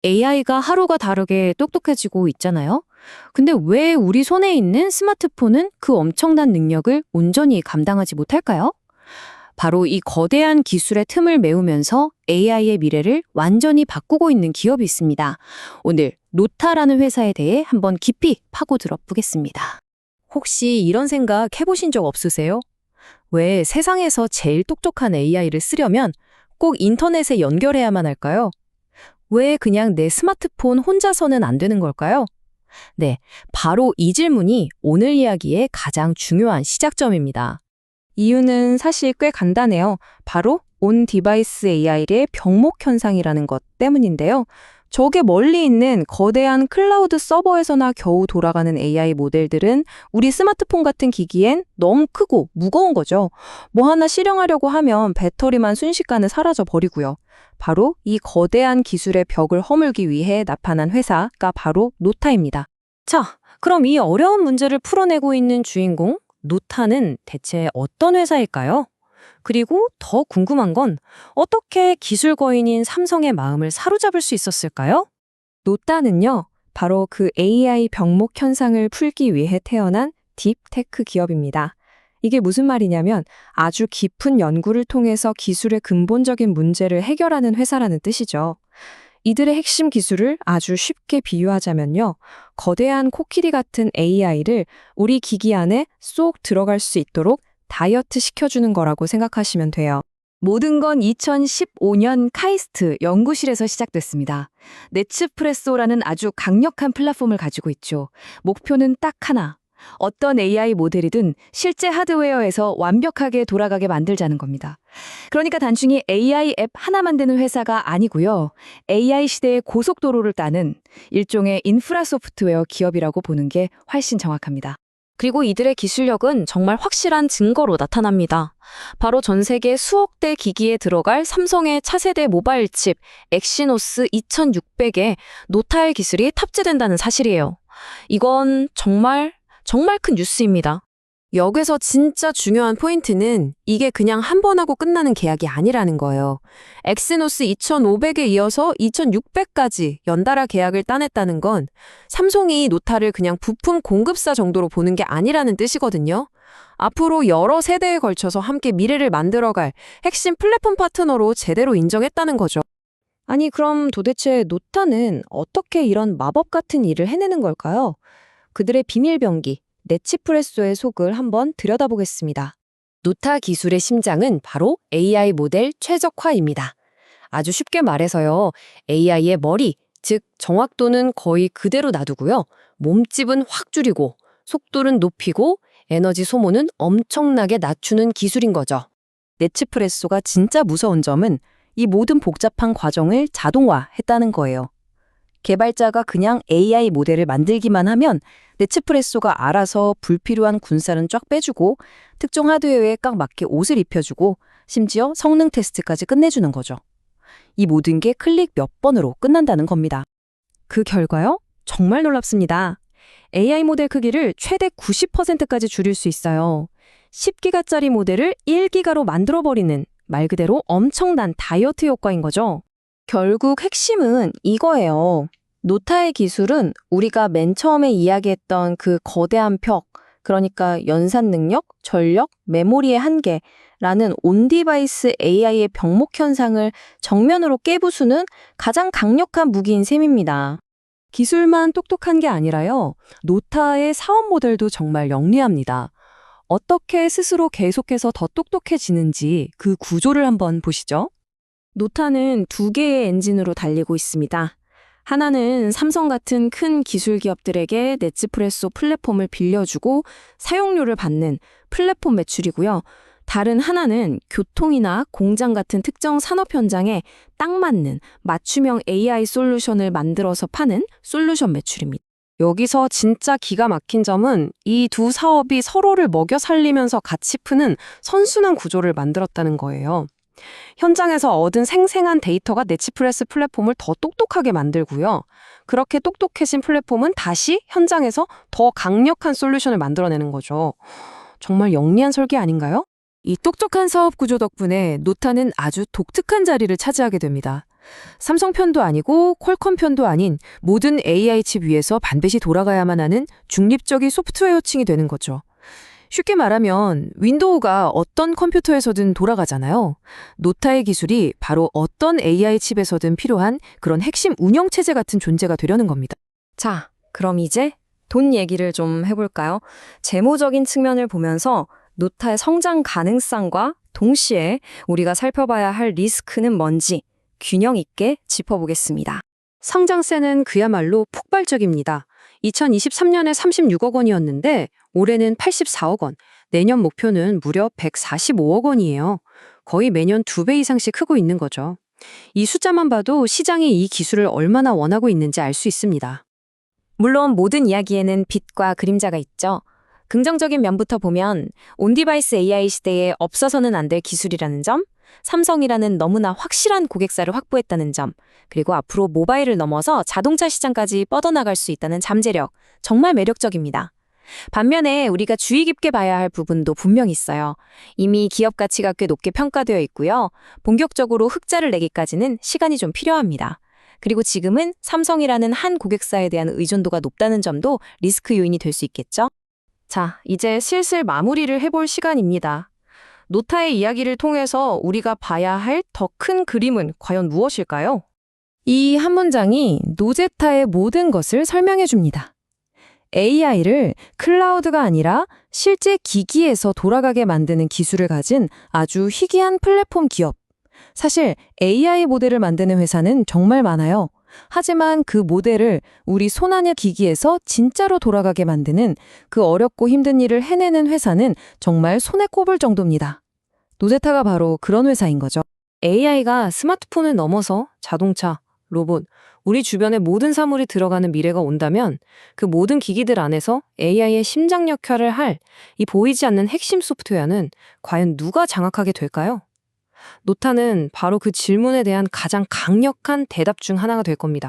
AI가 하루가 다르게 똑똑해지고 있잖아요. 근데 왜 우리 손에 있는 스마트폰은 그 엄청난 능력을 온전히 감당하지 못할까요? 바로 이 거대한 기술의 틈을 메우면서 AI의 미래를 완전히 바꾸고 있는 기업이 있습니다. 오늘 노타라는 회사에 대해 한번 깊이 파고들어 보겠습니다. 혹시 이런 생각 해보신 적 없으세요? 왜 세상에서 제일 똑똑한 AI를 쓰려면 꼭 인터넷에 연결해야만 할까요? 왜 그냥 내 스마트폰 혼자서는 안 되는 걸까요? 네, 바로 이 질문이 오늘 이야기의 가장 중요한 시작점입니다. 이유는 사실 꽤 간단해요. 바로 온 디바이스 AI의 병목 현상이라는 것 때문인데요. 저게 멀리 있는 거대한 클라우드 서버에서나 겨우 돌아가는 AI 모델들은 우리 스마트폰 같은 기기엔 너무 크고 무거운 거죠. 뭐 하나 실행하려고 하면 배터리만 순식간에 사라져 버리고요. 바로 이 거대한 기술의 벽을 허물기 위해 나타난 회사가 바로 노타입니다. 자, 그럼 이 어려운 문제를 풀어내고 있는 주인공, 노타는 대체 어떤 회사일까요? 그리고 더 궁금한 건 어떻게 기술 거인인 삼성의 마음을 사로잡을 수 있었을까요? 노타는요, 바로 그 AI 병목 현상을 풀기 위해 태어난 딥테크 기업입니다. 이게 무슨 말이냐면 아주 깊은 연구를 통해서 기술의 근본적인 문제를 해결하는 회사라는 뜻이죠. 이들의 핵심 기술을 아주 쉽게 비유하자면요, 거대한 코끼리 같은 AI를 우리 기기 안에 쏙 들어갈 수 있도록 다이어트 시켜주는 거라고 생각하시면 돼요. 모든 건 2015년 카이스트 연구실에서 시작됐습니다. 네츠프레소라는 아주 강력한 플랫폼을 가지고 있죠. 목표는 딱 하나. 어떤 AI 모델이든 실제 하드웨어에서 완벽하게 돌아가게 만들자는 겁니다. 그러니까 단순히 AI 앱 하나 만드는 회사가 아니고요. AI 시대의 고속도로를 따는 일종의 인프라 소프트웨어 기업이라고 보는 게 훨씬 정확합니다. 그리고 이들의 기술력은 정말 확실한 증거로 나타납니다. 바로 전 세계 수억 대 기기에 들어갈 삼성의 차세대 모바일 칩 엑시노스 2600에 노타의 기술이 탑재된다는 사실이에요. 이건 정말 큰 뉴스입니다. 여기서 진짜 중요한 포인트는 이게 그냥 한 번 하고 끝나는 계약이 아니라는 거예요. 엑시노스 2500에 이어서 2600까지 연달아 계약을 따냈다는 건 삼성이 노타를 그냥 부품 공급사 정도로 보는 게 아니라는 뜻이거든요. 앞으로 여러 세대에 걸쳐서 함께 미래를 만들어갈 핵심 플랫폼 파트너로 제대로 인정했다는 거죠. 아니, 그럼 도대체 노타는 어떻게 이런 마법 같은 일을 해내는 걸까요? 그들의 비밀병기, 네츠프레소의 속을 한번 들여다보겠습니다. 노타 기술의 심장은 바로 AI 모델 최적화입니다. 아주 쉽게 말해서요, AI의 머리, 즉 정확도는 거의 그대로 놔두고요, 몸집은 확 줄이고, 속도는 높이고, 에너지 소모는 엄청나게 낮추는 기술인 거죠. 네츠프레소가 진짜 무서운 점은 이 모든 복잡한 과정을 자동화했다는 거예요. 개발자가 그냥 AI 모델을 만들기만 하면 네츠프레소가 알아서 불필요한 군살은 쫙 빼주고 특정 하드웨어에 딱 맞게 옷을 입혀주고 심지어 성능 테스트까지 끝내주는 거죠. 이 모든 게 클릭 몇 번으로 끝난다는 겁니다. 그 결과요? 정말 놀랍습니다. AI 모델 크기를 최대 90%까지 줄일 수 있어요. 10기가짜리 모델을 1기가로 만들어버리는 말 그대로 엄청난 다이어트 효과인 거죠. 결국 핵심은 이거예요. 노타의 기술은 우리가 맨 처음에 이야기했던 그 거대한 벽, 그러니까 연산 능력, 전력, 메모리의 한계라는 온디바이스 AI의 병목 현상을 정면으로 깨부수는 가장 강력한 무기인 셈입니다. 기술만 똑똑한 게 아니라요, 노타의 사업 모델도 정말 영리합니다. 어떻게 스스로 계속해서 더 똑똑해지는지 그 구조를 한번 보시죠. 노타는 두 개의 엔진으로 달리고 있습니다. 하나는 삼성 같은 큰 기술 기업들에게 네츠프레소 플랫폼을 빌려주고 사용료를 받는 플랫폼 매출이고요. 다른 하나는 교통이나 공장 같은 특정 산업 현장에 딱 맞는 맞춤형 AI 솔루션을 만들어서 파는 솔루션 매출입니다. 여기서 진짜 기가 막힌 점은 이 두 사업이 서로를 먹여 살리면서 같이 푸는 선순환 구조를 만들었다는 거예요. 현장에서 얻은 생생한 데이터가 네츠프레소 플랫폼을 더 똑똑하게 만들고요. 그렇게 똑똑해진 플랫폼은 다시 현장에서 더 강력한 솔루션을 만들어내는 거죠. 정말 영리한 설계 아닌가요? 이 똑똑한 사업 구조 덕분에 노타는 아주 독특한 자리를 차지하게 됩니다. 삼성 편도 아니고 퀄컴 편도 아닌 모든 AI 칩 위에서 반드시 돌아가야만 하는 중립적인 소프트웨어층이 되는 거죠. 쉽게 말하면 윈도우가 어떤 컴퓨터에서든 돌아가잖아요. 노타의 기술이 바로 어떤 AI 칩에서든 필요한 그런 핵심 운영체제 같은 존재가 되려는 겁니다. 자, 그럼 이제 돈 얘기를 좀 해볼까요? 재무적인 측면을 보면서 노타의 성장 가능성과 동시에 우리가 살펴봐야 할 리스크는 뭔지 균형 있게 짚어보겠습니다. 성장세는 그야말로 폭발적입니다. 2023년에 36억 원이었는데 올해는 84억 원, 내년 목표는 무려 145억 원이에요. 거의 매년 2배 이상씩 크고 있는 거죠. 이 숫자만 봐도 시장이 이 기술을 얼마나 원하고 있는지 알 수 있습니다. 물론 모든 이야기에는 빛과 그림자가 있죠. 긍정적인 면부터 보면 온디바이스 AI 시대에 없어서는 안 될 기술이라는 점, 삼성이라는 너무나 확실한 고객사를 확보했다는 점, 그리고 앞으로 모바일을 넘어서 자동차 시장까지 뻗어나갈 수 있다는 잠재력, 정말 매력적입니다. 반면에 우리가 주의 깊게 봐야 할 부분도 분명히 있어요. 이미 기업 가치가 꽤 높게 평가되어 있고요. 본격적으로 흑자를 내기까지는 시간이 좀 필요합니다. 그리고 지금은 삼성이라는 한 고객사에 대한 의존도가 높다는 점도 리스크 요인이 될 수 있겠죠? 자, 이제 슬슬 마무리를 해볼 시간입니다. 노타의 이야기를 통해서 우리가 봐야 할 더 큰 그림은 과연 무엇일까요? 이 한 문장이 노제타의 모든 것을 설명해 줍니다. AI를 클라우드가 아니라 실제 기기에서 돌아가게 만드는 기술을 가진 아주 희귀한 플랫폼 기업. 사실 AI 모델을 만드는 회사는 정말 많아요. 하지만 그 모델을 우리 손안의 기기에서 진짜로 돌아가게 만드는 그 어렵고 힘든 일을 해내는 회사는 정말 손에 꼽을 정도입니다. 노제타가 바로 그런 회사인 거죠. AI가 스마트폰을 넘어서 자동차, 로봇, 우리 주변의 모든 사물이 들어가는 미래가 온다면 그 모든 기기들 안에서 AI의 심장 역할을 할 이 보이지 않는 핵심 소프트웨어는 과연 누가 장악하게 될까요? 노타는 바로 그 질문에 대한 가장 강력한 대답 중 하나가 될 겁니다.